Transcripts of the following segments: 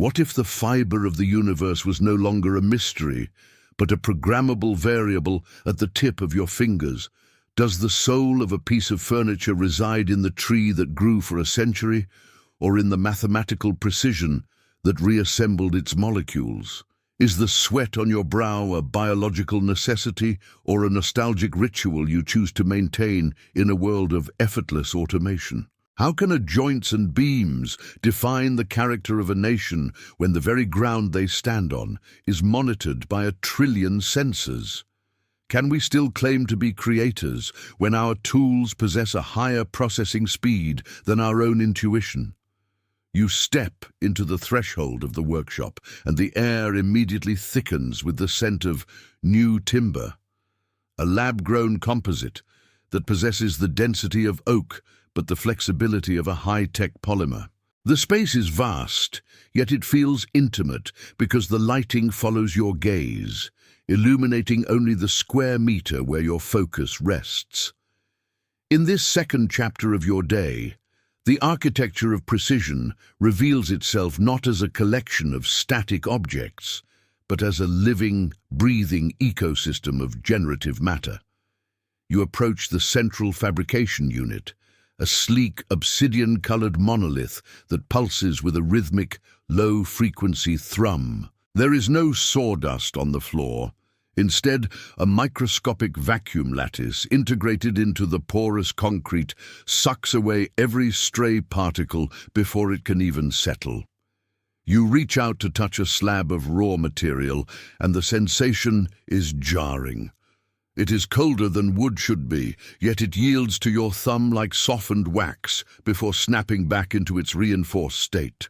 What if the fiber of the universe was no longer a mystery, but a programmable variable at the tip of your fingers? Does the soul of a piece of furniture reside in the tree that grew for a century, or in the mathematical precision that reassembled its molecules? Is the sweat on your brow a biological necessity or a nostalgic ritual you choose to maintain in a world of effortless automation? How can joints and beams define the character of a nation when the very ground they stand on is monitored by 1 trillion sensors? Can we still claim to be creators when our tools possess a higher processing speed than our own intuition? You step into the threshold of the workshop, and the air immediately thickens with the scent of new timber, a lab-grown composite that possesses the density of oak but the flexibility of a high-tech polymer. The space is vast, yet it feels intimate because the lighting follows your gaze, illuminating only the square meter where your focus rests. In this second chapter of your day, the architecture of precision reveals itself not as a collection of static objects, but as a living, breathing ecosystem of generative matter. You approach the central fabrication unit, a sleek, obsidian-colored monolith that pulses with a rhythmic, low-frequency thrum. There is no sawdust on the floor. Instead, a microscopic vacuum lattice integrated into the porous concrete sucks away every stray particle before it can even settle. You reach out to touch a slab of raw material, and the sensation is jarring. It is colder than wood should be, yet it yields to your thumb like softened wax before snapping back into its reinforced state.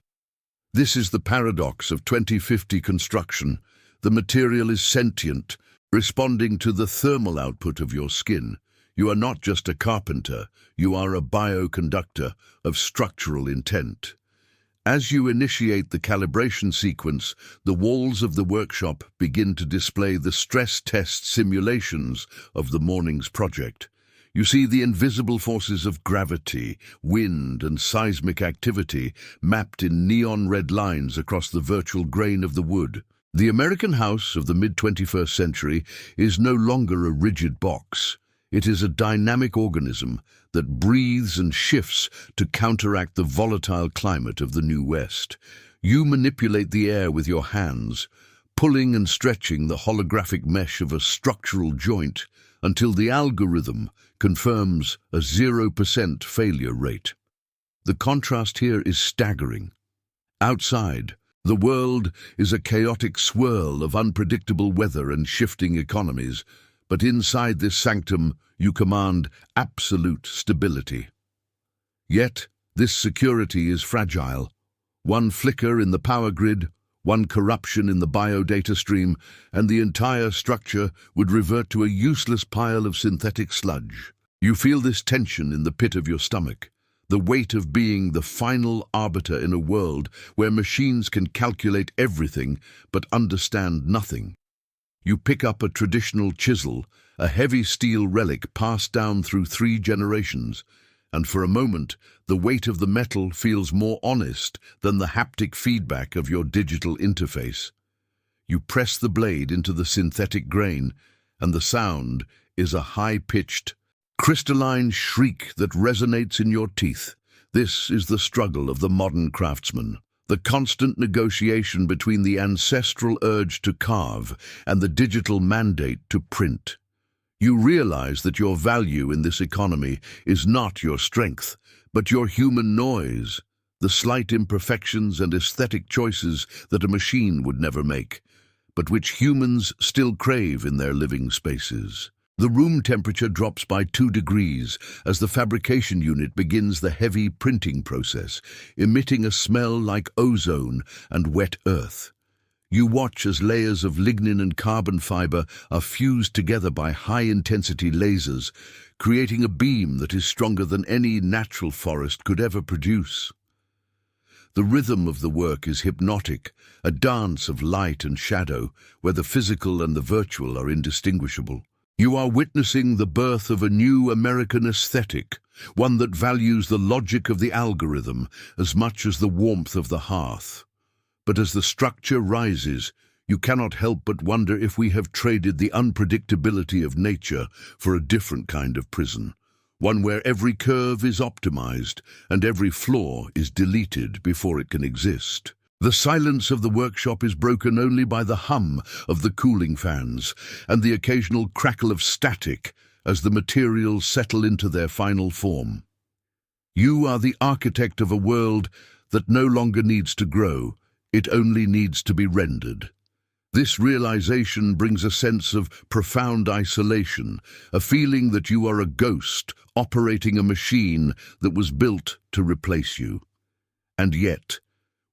This is the paradox of 2050 construction. The material is sentient, responding to the thermal output of your skin. You are not just a carpenter, you are a bioconductor of structural intent. As you initiate the calibration sequence, the walls of the workshop begin to display the stress test simulations of the morning's project. You see the invisible forces of gravity, wind, and seismic activity mapped in neon red lines across the virtual grain of the wood. The American house of the mid-21st century is no longer a rigid box. It is a dynamic organism that breathes and shifts to counteract the volatile climate of the New West. You manipulate the air with your hands, pulling and stretching the holographic mesh of a structural joint until the algorithm confirms a 0% failure rate. The contrast here is staggering. Outside, the world is a chaotic swirl of unpredictable weather and shifting economies, but inside this sanctum you command absolute stability. Yet, this security is fragile. One flicker in the power grid, one corruption in the biodata stream, and the entire structure would revert to a useless pile of synthetic sludge. You feel this tension in the pit of your stomach, the weight of being the final arbiter in a world where machines can calculate everything but understand nothing. You pick up a traditional chisel, a heavy steel relic passed down through 3 generations, and for a moment, the weight of the metal feels more honest than the haptic feedback of your digital interface. You press the blade into the synthetic grain, and the sound is a high-pitched, crystalline shriek that resonates in your teeth. This is the struggle of the modern craftsman, the constant negotiation between the ancestral urge to carve and the digital mandate to print. You realize that your value in this economy is not your strength, but your human noise, the slight imperfections and aesthetic choices that a machine would never make, but which humans still crave in their living spaces. The room temperature drops by 2 degrees as the fabrication unit begins the heavy printing process, emitting a smell like ozone and wet earth. You watch as layers of lignin and carbon fiber are fused together by high-intensity lasers, creating a beam that is stronger than any natural forest could ever produce. The rhythm of the work is hypnotic, a dance of light and shadow, where the physical and the virtual are indistinguishable. You are witnessing the birth of a new American aesthetic, one that values the logic of the algorithm as much as the warmth of the hearth. But as the structure rises, you cannot help but wonder if we have traded the unpredictability of nature for a different kind of prison, one where every curve is optimized and every flaw is deleted before it can exist. The silence of the workshop is broken only by the hum of the cooling fans and the occasional crackle of static as the materials settle into their final form. You are the architect of a world that no longer needs to grow, it only needs to be rendered. This realization brings a sense of profound isolation, a feeling that you are a ghost operating a machine that was built to replace you. And yet,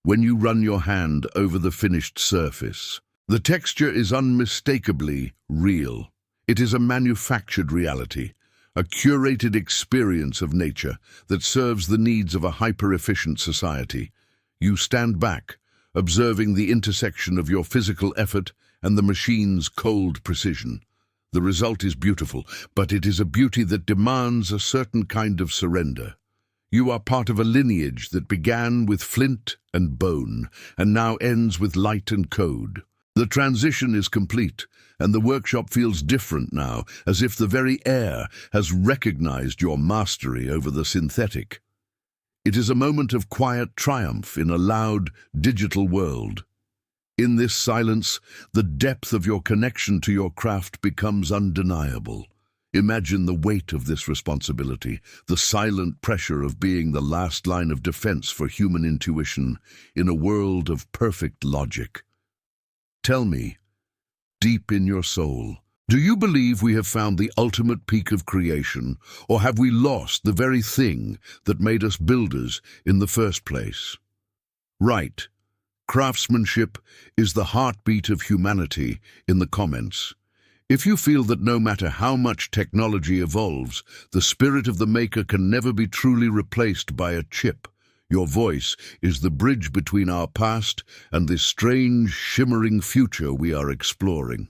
when you run your hand over the finished surface, the texture is unmistakably real. It is a manufactured reality, a curated experience of nature that serves the needs of a hyper-efficient society. You stand back, observing the intersection of your physical effort and the machine's cold precision. The result is beautiful, but it is a beauty that demands a certain kind of surrender. You are part of a lineage that began with flint and bone, and now ends with light and code. The transition is complete, and the workshop feels different now, as if the very air has recognized your mastery over the synthetic. It is a moment of quiet triumph in a loud, digital world. In this silence, the depth of your connection to your craft becomes undeniable. Imagine the weight of this responsibility, the silent pressure of being the last line of defense for human intuition in a world of perfect logic. Tell me, deep in your soul, do you believe we have found the ultimate peak of creation, or have we lost the very thing that made us builders in the first place? Right. Craftsmanship is the heartbeat of humanity in the comments. If you feel that no matter how much technology evolves, the spirit of the maker can never be truly replaced by a chip, your voice is the bridge between our past and this strange, shimmering future we are exploring.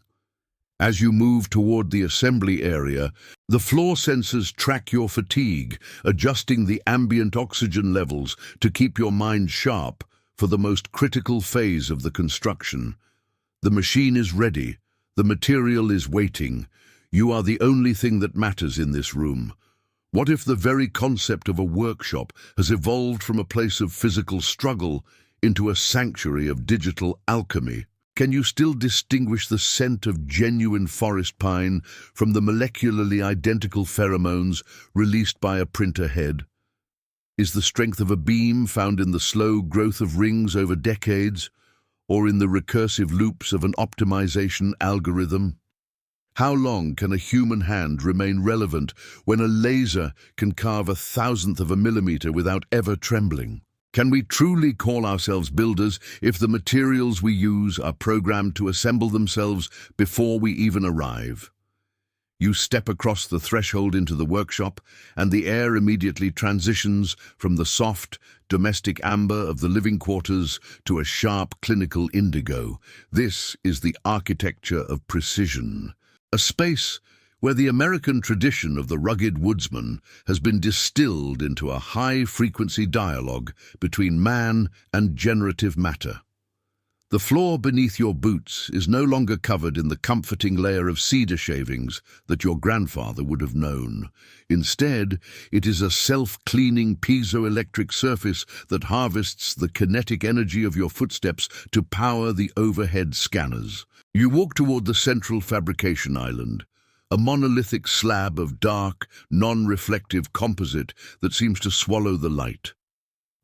As you move toward the assembly area, the floor sensors track your fatigue, adjusting the ambient oxygen levels to keep your mind sharp for the most critical phase of the construction. The machine is ready. The material is waiting. You are the only thing that matters in this room. What if the very concept of a workshop has evolved from a place of physical struggle into a sanctuary of digital alchemy? Can you still distinguish the scent of genuine forest pine from the molecularly identical pheromones released by a printer head? Is the strength of a beam found in the slow growth of rings over decades, or in the recursive loops of an optimization algorithm? How long can a human hand remain relevant when a laser can carve 1,000th of a millimeter without ever trembling? Can we truly call ourselves builders if the materials we use are programmed to assemble themselves before we even arrive? You step across the threshold into the workshop, and the air immediately transitions from the soft, domestic amber of the living quarters to a sharp, clinical indigo. This is the architecture of precision, a space where the American tradition of the rugged woodsman has been distilled into a high-frequency dialogue between man and generative matter. The floor beneath your boots is no longer covered in the comforting layer of cedar shavings that your grandfather would have known. Instead, it is a self-cleaning piezoelectric surface that harvests the kinetic energy of your footsteps to power the overhead scanners. You walk toward the central fabrication island, a monolithic slab of dark, non-reflective composite that seems to swallow the light.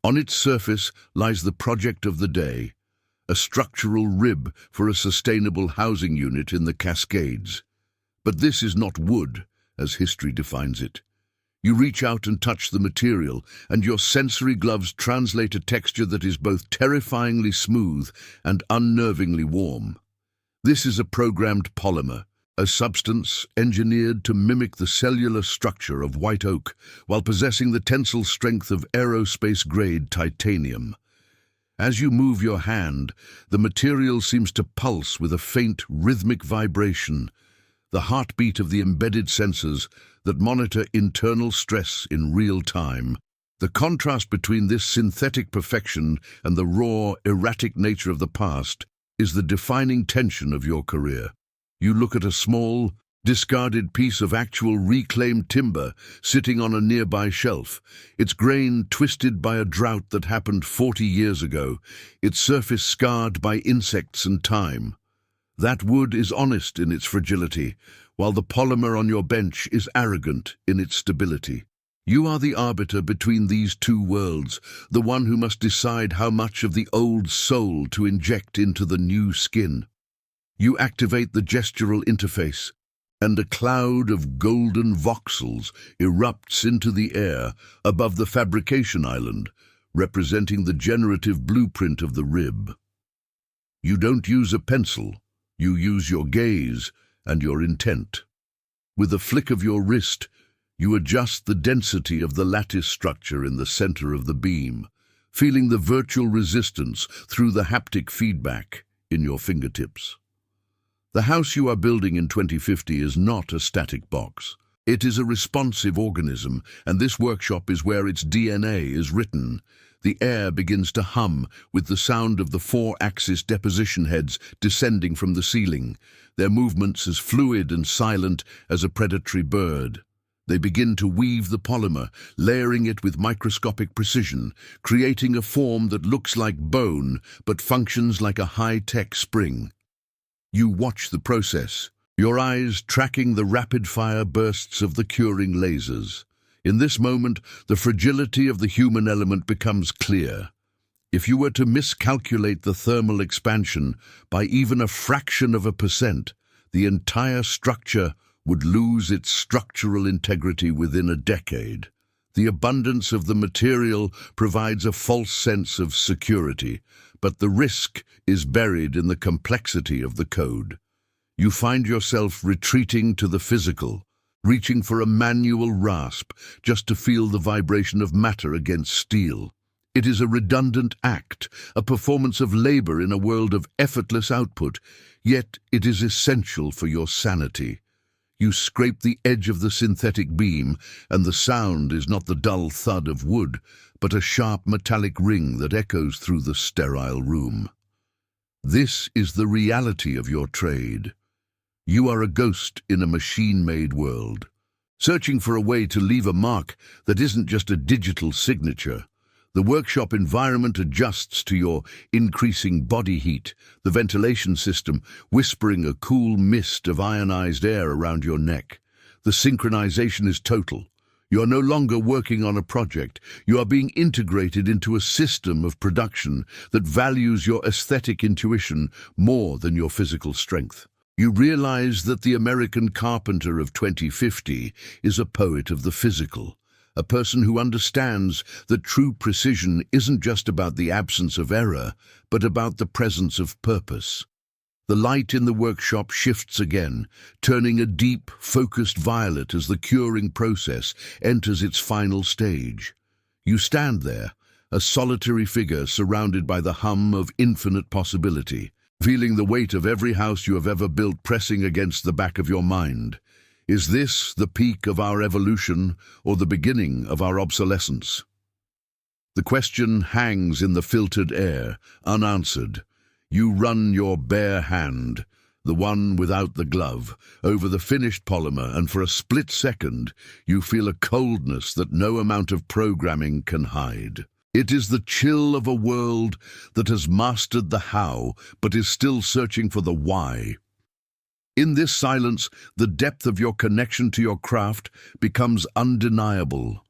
On its surface lies the project of the day, a structural rib for a sustainable housing unit in the Cascades. But this is not wood, as history defines it. You reach out and touch the material, and your sensory gloves translate a texture that is both terrifyingly smooth and unnervingly warm. This is a programmed polymer, a substance engineered to mimic the cellular structure of white oak while possessing the tensile strength of aerospace-grade titanium. As you move your hand, the material seems to pulse with a faint, rhythmic vibration, the heartbeat of the embedded sensors that monitor internal stress in real time. The contrast between this synthetic perfection and the raw, erratic nature of the past is the defining tension of your career. You look at a small, discarded piece of actual reclaimed timber sitting on a nearby shelf, its grain twisted by a drought that happened 40 years ago, its surface scarred by insects and time. That wood is honest in its fragility, while the polymer on your bench is arrogant in its stability. You are the arbiter between these two worlds, the one who must decide how much of the old soul to inject into the new skin. You activate the gestural interface, and a cloud of golden voxels erupts into the air above the fabrication island, representing the generative blueprint of the rib. You don't use a pencil, you use your gaze and your intent. With a flick of your wrist, you adjust the density of the lattice structure in the center of the beam, feeling the virtual resistance through the haptic feedback in your fingertips. The house you are building in 2050 is not a static box. It is a responsive organism, and this workshop is where its DNA is written. The air begins to hum with the sound of the 4-axis deposition heads descending from the ceiling, their movements as fluid and silent as a predatory bird. They begin to weave the polymer, layering it with microscopic precision, creating a form that looks like bone but functions like a high-tech spring. You watch the process, your eyes tracking the rapid-fire bursts of the curing lasers. In this moment, the fragility of the human element becomes clear. If you were to miscalculate the thermal expansion by even a fraction of a percent, the entire structure would lose its structural integrity within a decade. The abundance of the material provides a false sense of security, but the risk is buried in the complexity of the code. You find yourself retreating to the physical, reaching for a manual rasp just to feel the vibration of matter against steel. It is a redundant act, a performance of labor in a world of effortless output, yet it is essential for your sanity. You scrape the edge of the synthetic beam, and the sound is not the dull thud of wood, but a sharp metallic ring that echoes through the sterile room. This is the reality of your trade. You are a ghost in a machine-made world, searching for a way to leave a mark that isn't just a digital signature. The workshop environment adjusts to your increasing body heat, the ventilation system whispering a cool mist of ionized air around your neck. The synchronization is total. You are no longer working on a project. You are being integrated into a system of production that values your aesthetic intuition more than your physical strength. You realize that the American Carpenter of 2050 is a poet of the physical, a person who understands that true precision isn't just about the absence of error, but about the presence of purpose. The light in the workshop shifts again, turning a deep, focused violet as the curing process enters its final stage. You stand there, a solitary figure surrounded by the hum of infinite possibility, feeling the weight of every house you have ever built pressing against the back of your mind. Is this the peak of our evolution or the beginning of our obsolescence? The question hangs in the filtered air, unanswered. You run your bare hand, the one without the glove, over the finished polymer, and for a split second you feel a coldness that no amount of programming can hide. It is the chill of a world that has mastered the how, but is still searching for the why. In this silence, the depth of your connection to your craft becomes undeniable.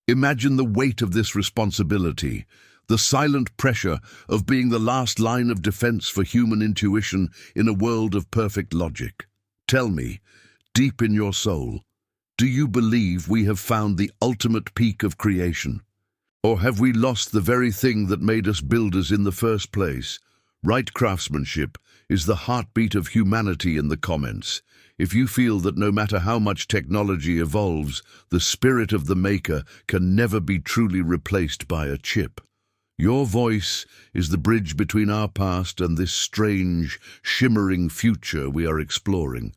Imagine the weight of this responsibility, the silent pressure of being the last line of defense for human intuition in a world of perfect logic. Tell me, deep in your soul, do you believe we have found the ultimate peak of creation? Or have we lost the very thing that made us builders in the first place? Right craftsmanship is the heartbeat of humanity in the comments. If you feel that no matter how much technology evolves, the spirit of the maker can never be truly replaced by a chip, your voice is the bridge between our past and this strange, shimmering future we are exploring.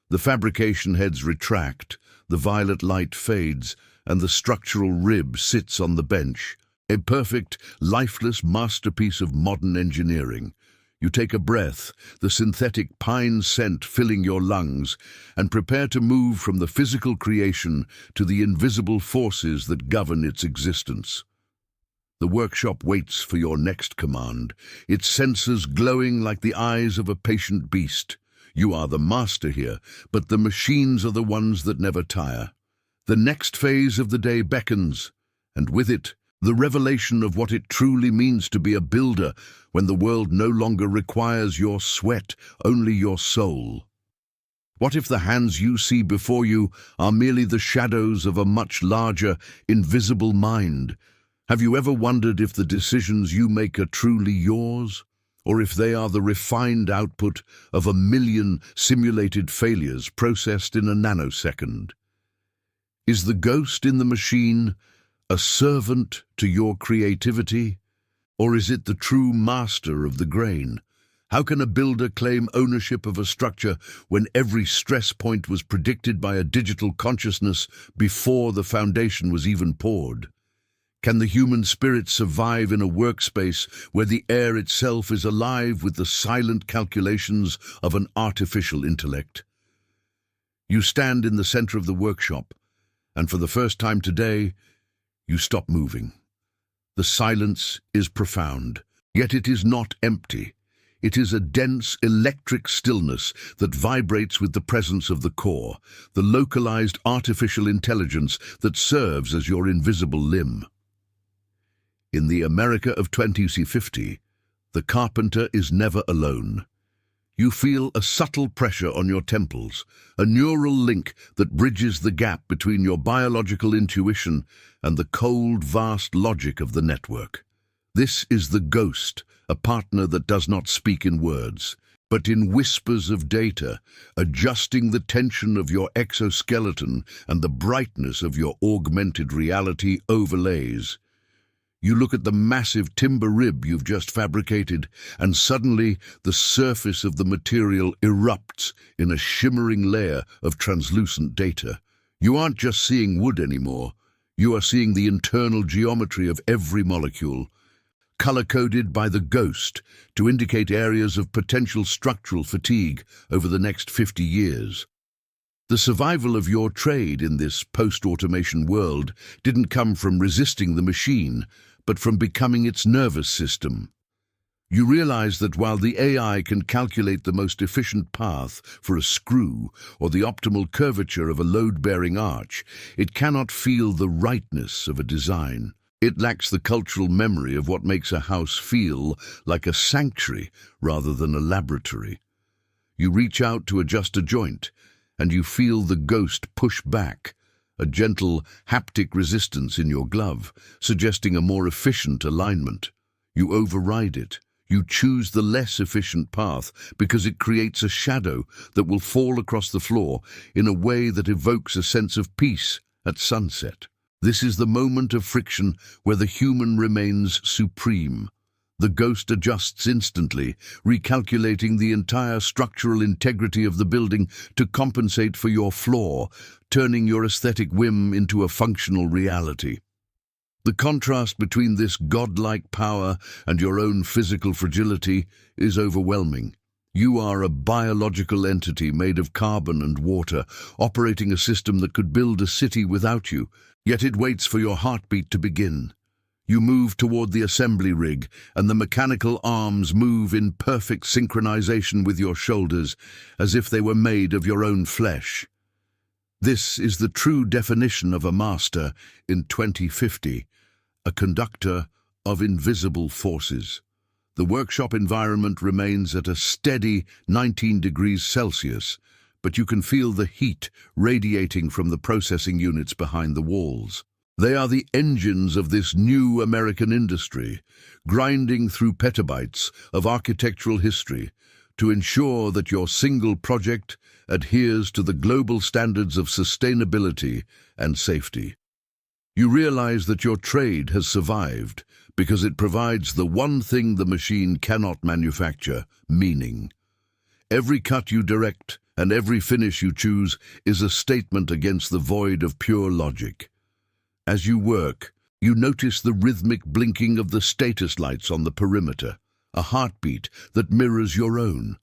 The fabrication heads retract, the violet light fades, and the structural rib sits on the bench. A perfect, lifeless masterpiece of modern engineering. You take a breath, the synthetic pine scent filling your lungs, and prepare to move from the physical creation to the invisible forces that govern its existence. The workshop waits for your next command, its sensors glowing like the eyes of a patient beast. You are the master here, but the machines are the ones that never tire. The next phase of the day beckons, and with it, the revelation of what it truly means to be a builder when the world no longer requires your sweat, only your soul. What if the hands you see before you are merely the shadows of a much larger, invisible mind? Have you ever wondered if the decisions you make are truly yours, or if they are the refined output of 1,000,000 simulated failures processed in a nanosecond? Is the ghost in the machine a servant to your creativity, or is it the true master of the grain? How can a builder claim ownership of a structure when every stress point was predicted by a digital consciousness before the foundation was even poured? Can the human spirit survive in a workspace where the air itself is alive with the silent calculations of an artificial intellect? You stand in the center of the workshop, and for the first time today, you stop moving. The silence is profound, yet it is not empty. It is a dense electric stillness that vibrates with the presence of the core, the localized artificial intelligence that serves as your invisible limb. In the America of 2050, the carpenter is never alone. You feel a subtle pressure on your temples, a neural link that bridges the gap between your biological intuition and the cold, vast logic of the network. This is the ghost, a partner that does not speak in words, but in whispers of data, adjusting the tension of your exoskeleton and the brightness of your augmented reality overlays. You look at the massive timber rib you've just fabricated, and suddenly the surface of the material erupts in a shimmering layer of translucent data. You aren't just seeing wood anymore. You are seeing the internal geometry of every molecule, color-coded by the ghost to indicate areas of potential structural fatigue over the next 50 years. The survival of your trade in this post-automation world didn't come from resisting the machine, but from becoming its nervous system. You realize that while the AI can calculate the most efficient path for a screw or the optimal curvature of a load-bearing arch, it cannot feel the rightness of a design. It lacks the cultural memory of what makes a house feel like a sanctuary rather than a laboratory. You reach out to adjust a joint, and you feel the ghost push back, a gentle haptic resistance in your glove, suggesting a more efficient alignment. You override it. You choose the less efficient path because it creates a shadow that will fall across the floor in a way that evokes a sense of peace at sunset. This is the moment of friction where the human remains supreme. The ghost adjusts instantly, recalculating the entire structural integrity of the building to compensate for your flaw, turning your aesthetic whim into a functional reality. The contrast between this godlike power and your own physical fragility is overwhelming. You are a biological entity made of carbon and water, operating a system that could build a city without you, yet it waits for your heartbeat to begin. You move toward the assembly rig, and the mechanical arms move in perfect synchronization with your shoulders, as if they were made of your own flesh. This is the true definition of a master in 2050, a conductor of invisible forces. The workshop environment remains at a steady 19 degrees Celsius, but you can feel the heat radiating from the processing units behind the walls. They are the engines of this new American industry, grinding through petabytes of architectural history to ensure that your single project adheres to the global standards of sustainability and safety. You realize that your trade has survived because it provides the one thing the machine cannot manufacture: meaning. Every cut you direct and every finish you choose is a statement against the void of pure logic. As you work, you notice the rhythmic blinking of the status lights on the perimeter, a heartbeat that mirrors your own.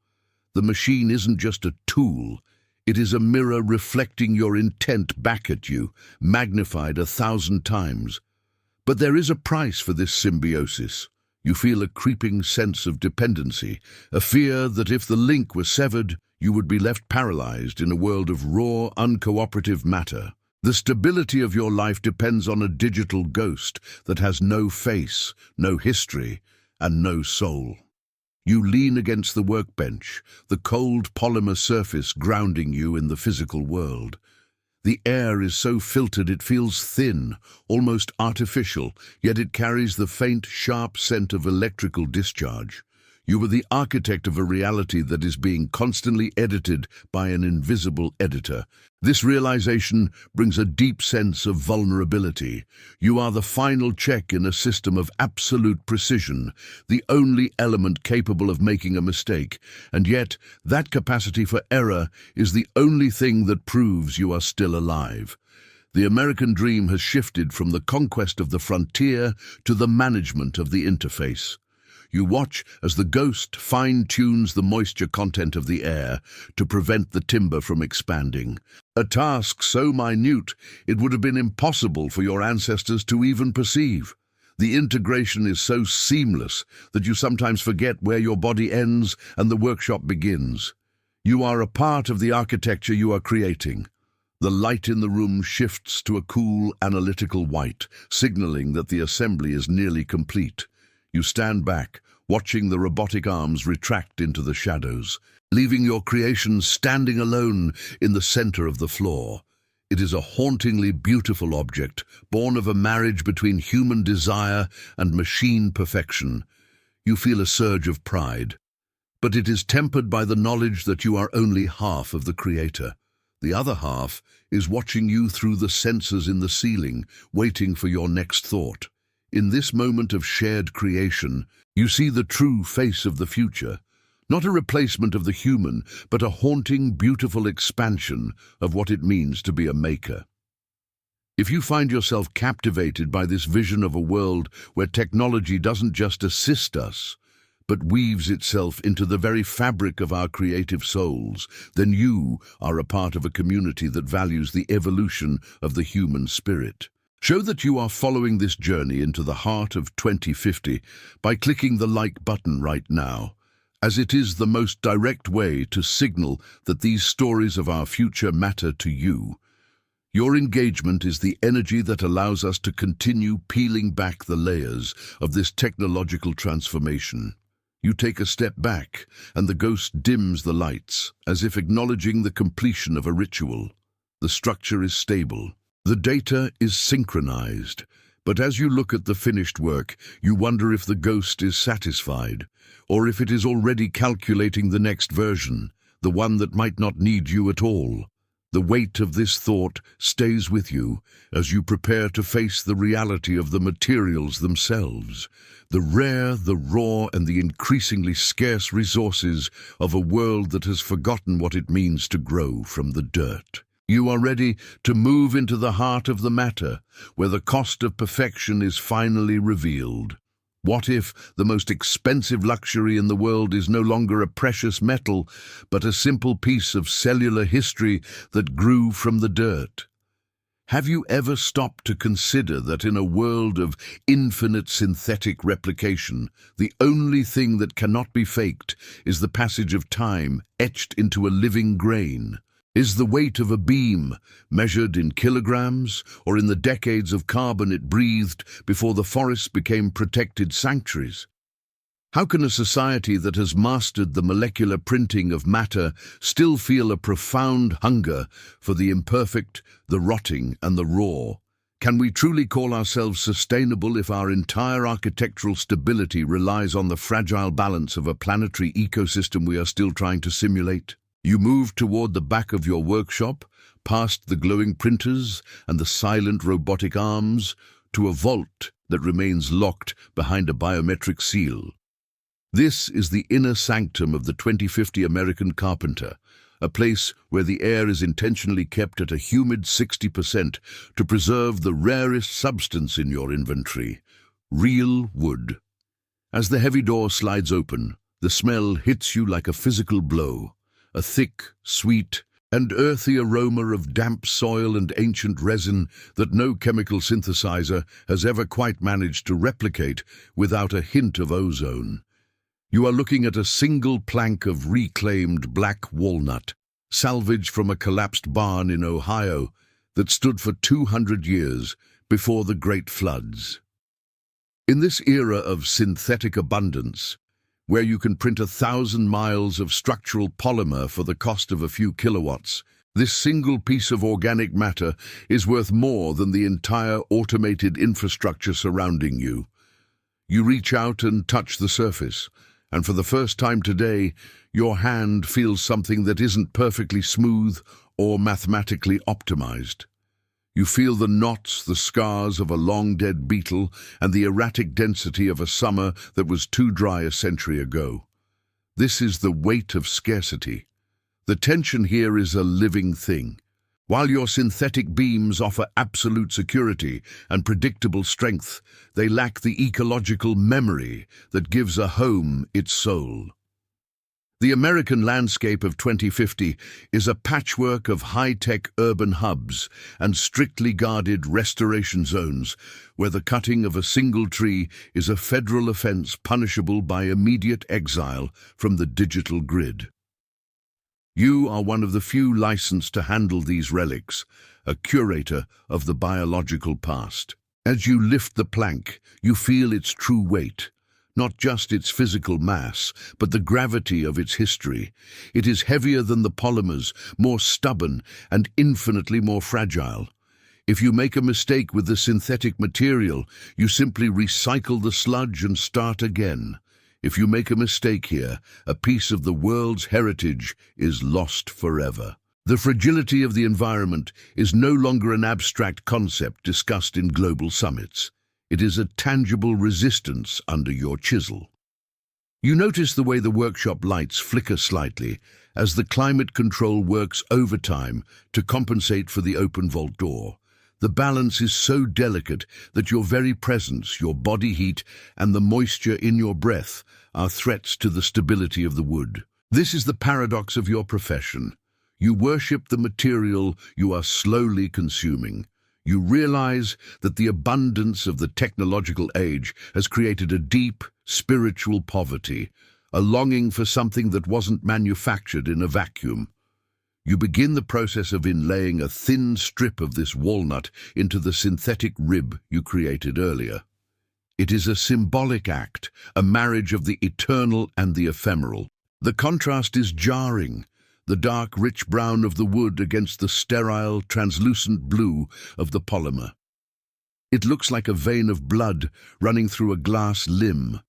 The machine isn't just a tool, it is a mirror reflecting your intent back at you, magnified 1,000 times. But there is a price for this symbiosis. You feel a creeping sense of dependency, a fear that if the link were severed, you would be left paralyzed in a world of raw, uncooperative matter. The stability of your life depends on a digital ghost that has no face, no history, and no soul. You lean against the workbench, the cold polymer surface grounding you in the physical world. The air is so filtered it feels thin, almost artificial, yet it carries the faint, sharp scent of electrical discharge. You are the architect of a reality that is being constantly edited by an invisible editor. This realization brings a deep sense of vulnerability. You are the final check in a system of absolute precision, the only element capable of making a mistake, and yet that capacity for error is the only thing that proves you are still alive. The American dream has shifted from the conquest of the frontier to the management of the interface. You watch as the ghost fine-tunes the moisture content of the air to prevent the timber from expanding. A task so minute it would have been impossible for your ancestors to even perceive. The integration is so seamless that you sometimes forget where your body ends and the workshop begins. You are a part of the architecture you are creating. The light in the room shifts to a cool, analytical white, signaling that the assembly is nearly complete. You stand back, watching the robotic arms retract into the shadows, leaving your creation standing alone in the center of the floor. It is a hauntingly beautiful object, born of a marriage between human desire and machine perfection. You feel a surge of pride, but it is tempered by the knowledge that you are only half of the creator. The other half is watching you through the sensors in the ceiling, waiting for your next thought. In this moment of shared creation, you see the true face of the future, not a replacement of the human, but a haunting, beautiful expansion of what it means to be a maker. If you find yourself captivated by this vision of a world where technology doesn't just assist us, but weaves itself into the very fabric of our creative souls, then you are a part of a community that values the evolution of the human spirit. Show that you are following this journey into the heart of 2050 by clicking the like button right now, as it is the most direct way to signal that these stories of our future matter to you. Your engagement is the energy that allows us to continue peeling back the layers of this technological transformation. You take a step back, and the ghost dims the lights, as if acknowledging the completion of a ritual. The structure is stable. The data is synchronized, but as you look at the finished work, you wonder if the ghost is satisfied, or if it is already calculating the next version, the one that might not need you at all. The weight of this thought stays with you as you prepare to face the reality of the materials themselves, the rare, the raw, and the increasingly scarce resources of a world that has forgotten what it means to grow from the dirt. You are ready to move into the heart of the matter, where the cost of perfection is finally revealed. What if the most expensive luxury in the world is no longer a precious metal, but a simple piece of cellular history that grew from the dirt? Have you ever stopped to consider that in a world of infinite synthetic replication, the only thing that cannot be faked is the passage of time etched into a living grain? Is the weight of a beam measured in kilograms or in the decades of carbon it breathed before the forests became protected sanctuaries? How can a society that has mastered the molecular printing of matter still feel a profound hunger for the imperfect, the rotting, and the raw? Can we truly call ourselves sustainable if our entire architectural stability relies on the fragile balance of a planetary ecosystem we are still trying to simulate? You move toward the back of your workshop, past the glowing printers and the silent robotic arms, to a vault that remains locked behind a biometric seal. This is the inner sanctum of the 2050 American Carpenter, a place where the air is intentionally kept at a humid 60% to preserve the rarest substance in your inventory, real wood. As the heavy door slides open, the smell hits you like a physical blow, a thick, sweet, and earthy aroma of damp soil and ancient resin that no chemical synthesizer has ever quite managed to replicate without a hint of ozone. You are looking at a single plank of reclaimed black walnut, salvaged from a collapsed barn in Ohio that stood for 200 years before the Great Floods. In this era of synthetic abundance, where you can print 1,000 miles of structural polymer for the cost of a few kilowatts, this single piece of organic matter is worth more than the entire automated infrastructure surrounding you. You reach out and touch the surface, and for the first time today, your hand feels something that isn't perfectly smooth or mathematically optimized. You feel the knots, the scars of a long-dead beetle, and the erratic density of a summer that was too dry a century ago. This is the weight of scarcity. The tension here is a living thing. While your synthetic beams offer absolute security and predictable strength, they lack the ecological memory that gives a home its soul. The American landscape of 2050 is a patchwork of high-tech urban hubs and strictly guarded restoration zones where the cutting of a single tree is a federal offense punishable by immediate exile from the digital grid. You are one of the few licensed to handle these relics, a curator of the biological past. As you lift the plank, you feel its true weight. Not just its physical mass, but the gravity of its history. It is heavier than the polymers, more stubborn, and infinitely more fragile. If you make a mistake with the synthetic material, you simply recycle the sludge and start again. If you make a mistake here, a piece of the world's heritage is lost forever. The fragility of the environment is no longer an abstract concept discussed in global summits. It is a tangible resistance under your chisel. You notice the way the workshop lights flicker slightly as the climate control works overtime to compensate for the open vault door. The balance is so delicate that your very presence, your body heat, and the moisture in your breath are threats to the stability of the wood. This is the paradox of your profession. You worship the material you are slowly consuming. You realize that the abundance of the technological age has created a deep, spiritual poverty, a longing for something that wasn't manufactured in a vacuum. You begin the process of inlaying a thin strip of this walnut into the synthetic rib you created earlier. It is a symbolic act, a marriage of the eternal and the ephemeral. The contrast is jarring. The dark, rich brown of the wood against the sterile, translucent blue of the polymer. It looks like a vein of blood running through a glass limb.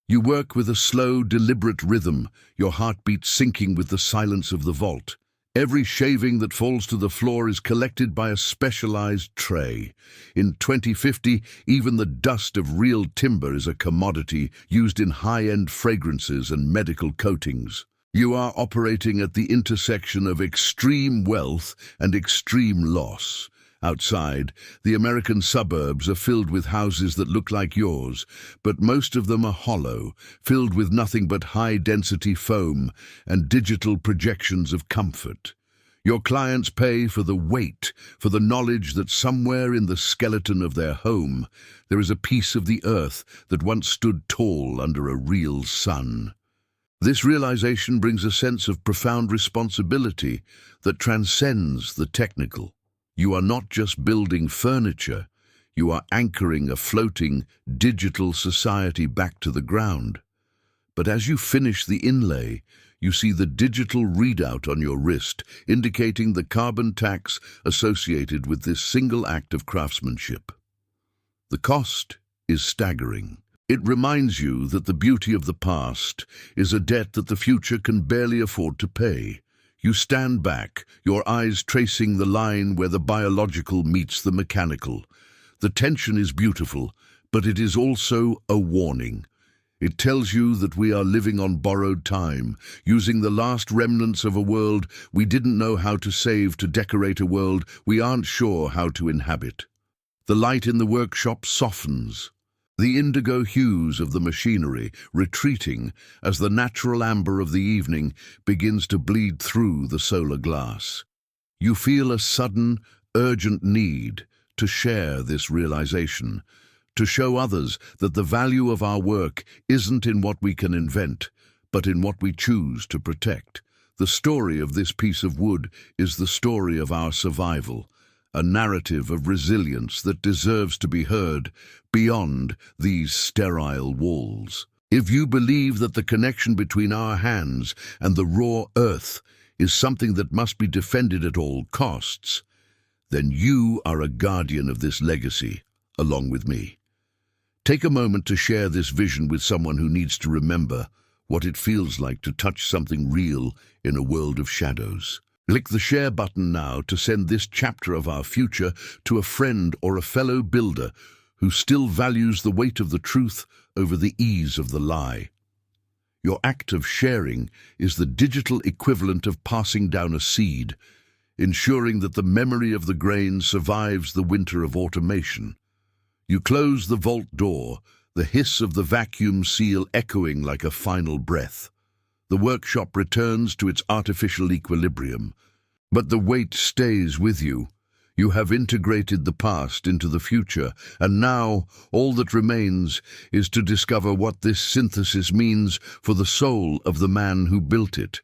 You work with a slow, deliberate rhythm, your heartbeat syncing with the silence of the vault. Every shaving that falls to the floor is collected by a specialized tray. In 2050, even the dust of real timber is a commodity used in high-end fragrances and medical coatings. You are operating at the intersection of extreme wealth and extreme loss. Outside, the American suburbs are filled with houses that look like yours, but most of them are hollow, filled with nothing but high-density foam and digital projections of comfort. Your clients pay for the weight, for the knowledge that somewhere in the skeleton of their home there is a piece of the earth that once stood tall under a real sun. This realization brings a sense of profound responsibility that transcends the technical. You are not just building furniture, you are anchoring a floating, digital society back to the ground. But as you finish the inlay, you see the digital readout on your wrist, indicating the carbon tax associated with this single act of craftsmanship. The cost is staggering. It reminds you that the beauty of the past is a debt that the future can barely afford to pay. You stand back, your eyes tracing the line where the biological meets the mechanical. The tension is beautiful, but it is also a warning. It tells you that we are living on borrowed time, using the last remnants of a world we didn't know how to save to decorate a world we aren't sure how to inhabit. The light in the workshop softens, the indigo hues of the machinery retreating as the natural amber of the evening begins to bleed through the solar glass. You feel a sudden, urgent need to share this realization, to show others that the value of our work isn't in what we can invent, but in what we choose to protect. The story of this piece of wood is the story of our survival, a narrative of resilience that deserves to be heard beyond these sterile walls. If you believe that the connection between our hands and the raw earth is something that must be defended at all costs, then you are a guardian of this legacy, along with me. Take a moment to share this vision with someone who needs to remember what it feels like to touch something real in a world of shadows. Click the share button now to send this chapter of our future to a friend or a fellow builder who still values the weight of the truth over the ease of the lie. Your act of sharing is the digital equivalent of passing down a seed, ensuring that the memory of the grain survives the winter of automation. You close the vault door, the hiss of the vacuum seal echoing like a final breath. The workshop returns to its artificial equilibrium, but the weight stays with you. You have integrated the past into the future, and now all that remains is to discover what this synthesis means for the soul of the man who built it.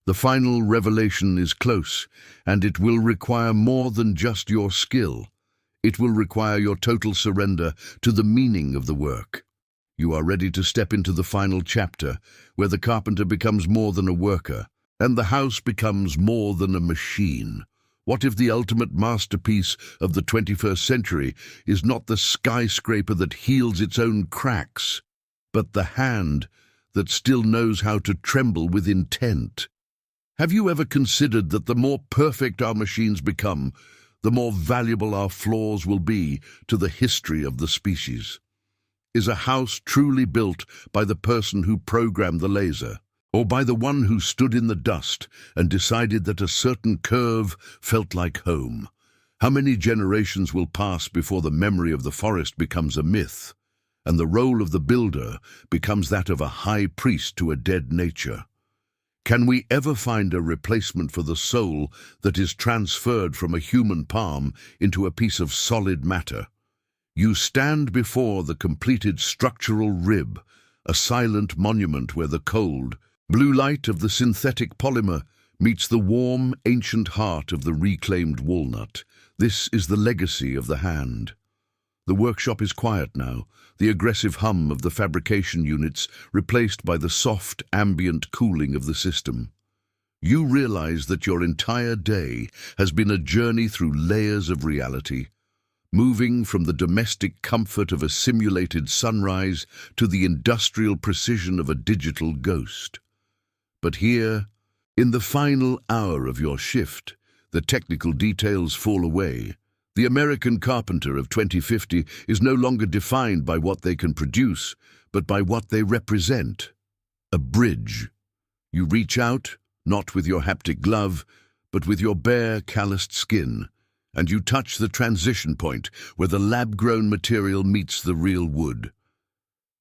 The final revelation is close, and it will require more than just your skill. It will require your total surrender to the meaning of the work. You are ready to step into the final chapter, where the carpenter becomes more than a worker, and the house becomes more than a machine. What if the ultimate masterpiece of the 21st century is not the skyscraper that heals its own cracks, but the hand that still knows how to tremble with intent? Have you ever considered that the more perfect our machines become, the more valuable our flaws will be to the history of the species? Is a house truly built by the person who programmed the laser, or by the one who stood in the dust and decided that a certain curve felt like home? How many generations will pass before the memory of the forest becomes a myth, and the role of the builder becomes that of a high priest to a dead nature? Can we ever find a replacement for the soul that is transferred from a human palm into a piece of solid matter? You stand before the completed structural rib, a silent monument where the cold, blue light of the synthetic polymer meets the warm, ancient heart of the reclaimed walnut. This is the legacy of the hand. The workshop is quiet now, the aggressive hum of the fabrication units replaced by the soft, ambient cooling of the system. You realize that your entire day has been a journey through layers of reality, moving from the domestic comfort of a simulated sunrise to the industrial precision of a digital ghost. But here, in the final hour of your shift, the technical details fall away. The American carpenter of 2050 is no longer defined by what they can produce, but by what they represent. A bridge. You reach out, not with your haptic glove, but with your bare, calloused skin, and you touch the transition point where the lab-grown material meets the real wood.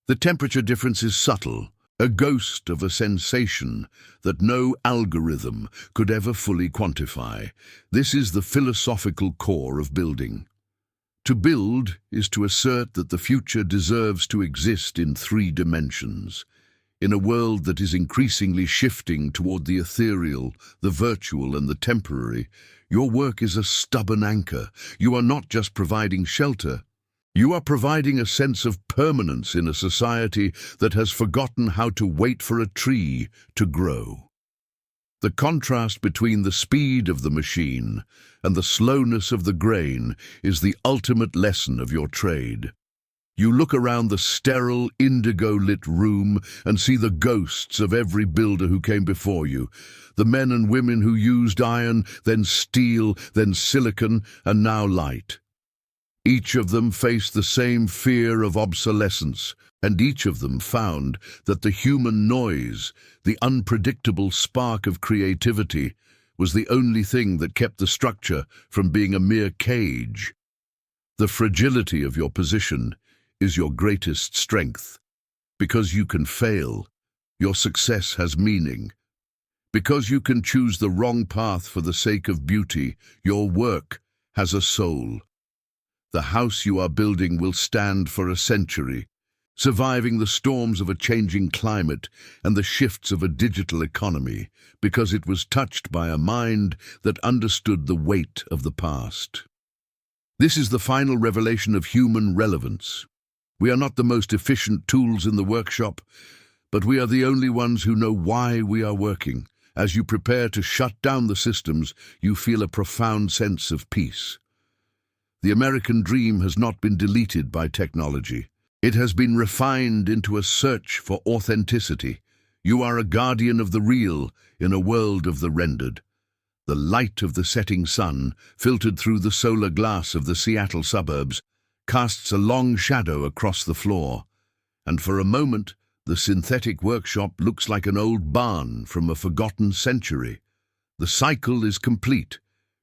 The temperature difference is subtle, a ghost of a sensation that no algorithm could ever fully quantify. This is the philosophical core of building. To build is to assert that the future deserves to exist in 3 dimensions. In a world that is increasingly shifting toward the ethereal, the virtual, and the temporary, your work is a stubborn anchor. You are not just providing shelter. You are providing a sense of permanence in a society that has forgotten how to wait for a tree to grow. The contrast between the speed of the machine and the slowness of the grain is the ultimate lesson of your trade. You look around the sterile, indigo-lit room and see the ghosts of every builder who came before you, the men and women who used iron, then steel, then silicon, and now light. Each of them faced the same fear of obsolescence, and each of them found that the human noise, the unpredictable spark of creativity, was the only thing that kept the structure from being a mere cage. The fragility of your position is your greatest strength. Because you can fail, your success has meaning. Because you can choose the wrong path for the sake of beauty, your work has a soul. The house you are building will stand for a century, surviving the storms of a changing climate and the shifts of a digital economy, because it was touched by a mind that understood the weight of the past. This is the final revelation of human relevance. We are not the most efficient tools in the workshop, but we are the only ones who know why we are working. As you prepare to shut down the systems, you feel a profound sense of peace. The American dream has not been deleted by technology. It has been refined into a search for authenticity. You are a guardian of the real in a world of the rendered. The light of the setting sun, filtered through the solar glass of the Seattle suburbs, casts a long shadow across the floor, and for a moment, the synthetic workshop looks like an old barn from a forgotten century. The cycle is complete.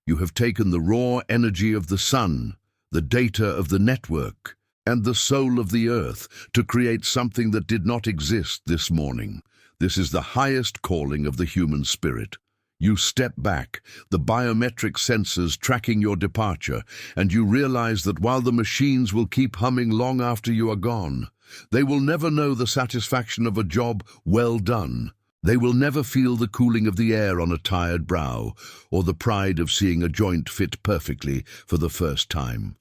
You have taken the raw energy of the sun, the data of the network, and the soul of the earth to create something that did not exist this morning. This is the highest calling of the human spirit. You step back, the biometric sensors tracking your departure, and you realize that while the machines will keep humming long after you are gone, they will never know the satisfaction of a job well done. They will never feel the cooling of the air on a tired brow, or the pride of seeing a joint fit perfectly for the first time.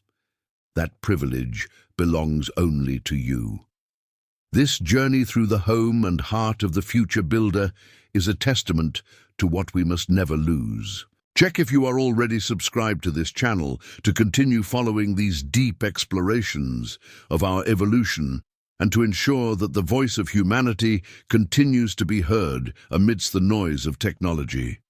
That privilege belongs only to you. This journey through the home and heart of the future builder is a testament to what we must never lose. Check if you are already subscribed to this channel to continue following these deep explorations of our evolution and to ensure that the voice of humanity continues to be heard amidst the noise of technology.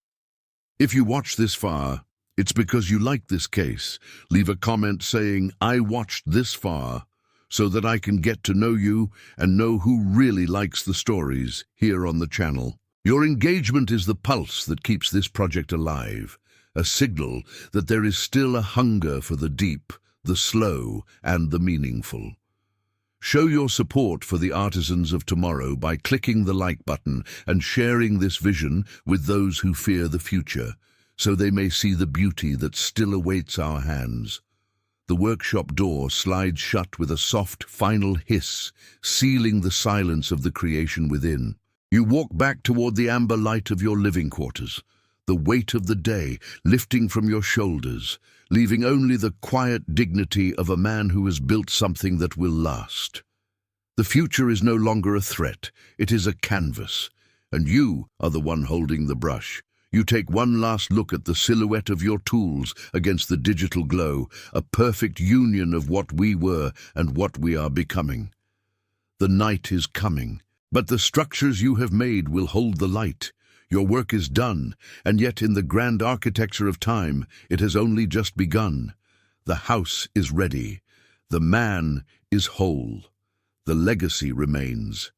If you watch this far, it's because you like this case. Leave a comment saying, "I watched this far," so that I can get to know you and know who really likes the stories here on the channel. Your engagement is the pulse that keeps this project alive, a signal that there is still a hunger for the deep, the slow, and the meaningful. Show your support for the artisans of tomorrow by clicking the like button and sharing this vision with those who fear the future, so they may see the beauty that still awaits our hands. The workshop door slides shut with a soft, final hiss, sealing the silence of the creation within. You walk back toward the amber light of your living quarters, the weight of the day lifting from your shoulders, leaving only the quiet dignity of a man who has built something that will last. The future is no longer a threat, it is a canvas, and you are the one holding the brush. You take one last look at the silhouette of your tools against the digital glow, a perfect union of what we were and what we are becoming. The night is coming, but the structures you have made will hold the light. Your work is done, and yet in the grand architecture of time, it has only just begun. The house is ready. The man is whole. The legacy remains.